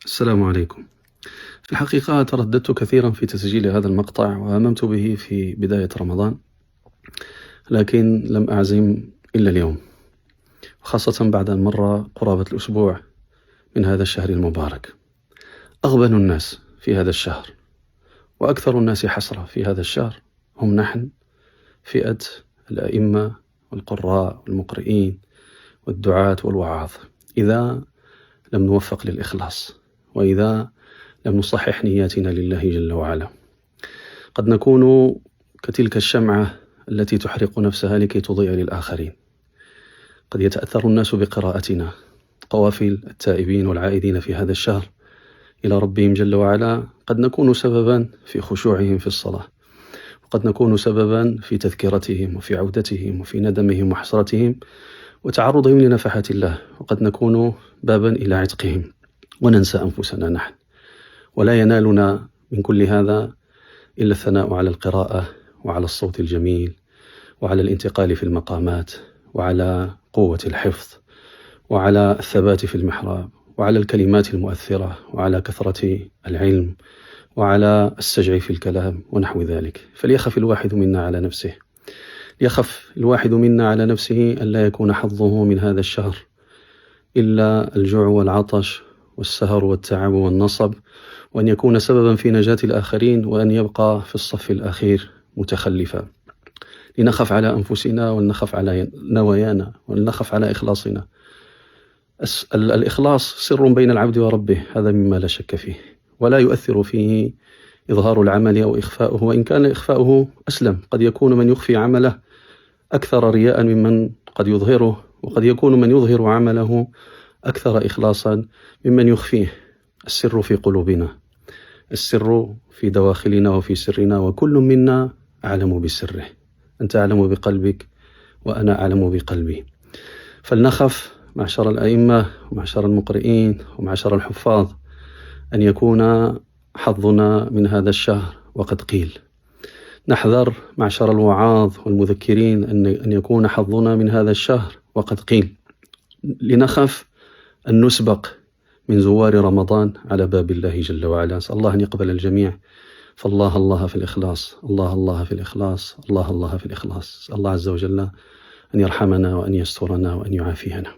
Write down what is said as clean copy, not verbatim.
السلام عليكم. في الحقيقة ترددت كثيرا في تسجيل هذا المقطع وهممت به في بداية رمضان، لكن لم أعزم إلا اليوم، خاصة بعد أن مر قرابة الأسبوع من هذا الشهر المبارك. أغبن الناس في هذا الشهر وأكثر الناس حسرة في هذا الشهر هم نحن، فئة الأئمة والقراء والمقرئين والدعاة والوعاظ، إذا لم نوفق للإخلاص، وإذا لم نصحح نياتنا لله جل وعلا. قد نكون كتلك الشمعة التي تحرق نفسها لكي تضيء للآخرين. قد يتأثر الناس بقراءتنا، قوافل التائبين والعائدين في هذا الشهر إلى ربهم جل وعلا. قد نكون سببا في خشوعهم في الصلاة، وقد نكون سببا في تذكرتهم وفي عودتهم وفي ندمهم وحسرتهم وتعرضهم لنفحات الله، وقد نكون بابا إلى عتقهم وننسى أنفسنا نحن. ولا ينالنا من كل هذا إلا الثناء على القراءة وعلى الصوت الجميل وعلى الانتقال في المقامات وعلى قوة الحفظ وعلى الثبات في المحراب وعلى الكلمات المؤثرة وعلى كثرة العلم وعلى السجع في الكلام ونحو ذلك. فليخف الواحد منا على نفسه، ليخف الواحد منا على نفسه أن لا يكون حظه من هذا الشهر إلا الجوع والعطش والسهر والتعب والنصب، وأن يكون سببا في نجاة الآخرين، وأن يبقى في الصف الأخير متخلفا. لنخف على أنفسنا ولنخف على نوايانا ولنخف على إخلاصنا. الإخلاص سر بين العبد وربه، هذا مما لا شك فيه، ولا يؤثر فيه إظهار العمل أو إخفاؤه، وإن كان إخفاؤه أسلم. قد يكون من يخفي عمله أكثر رياء ممن قد يظهره، وقد يكون من يظهر عمله أكثر إخلاصا ممن يخفيه. السر في قلوبنا، السر في دواخلنا وفي سرنا، وكل منا أعلم بسره. أنت أعلم بقلبك وأنا أعلم بقلبي. فلنخف معشر الأئمة ومعشر المقرئين ومعشر الحفاظ أن يكون حظنا من هذا الشهر وقد قيل. نحذر معشر الوعاظ والمذكرين أن يكون حظنا من هذا الشهر وقد قيل. لنخف أن نسبق من زوار رمضان على باب الله جل وعلا. أسأل الله أن يقبل الجميع. فالله الله في الإخلاص، الله الله في الإخلاص، الله الله في الإخلاص. أسأل الله عز وجل أن يرحمنا وأن يسترنا وأن يعافينا.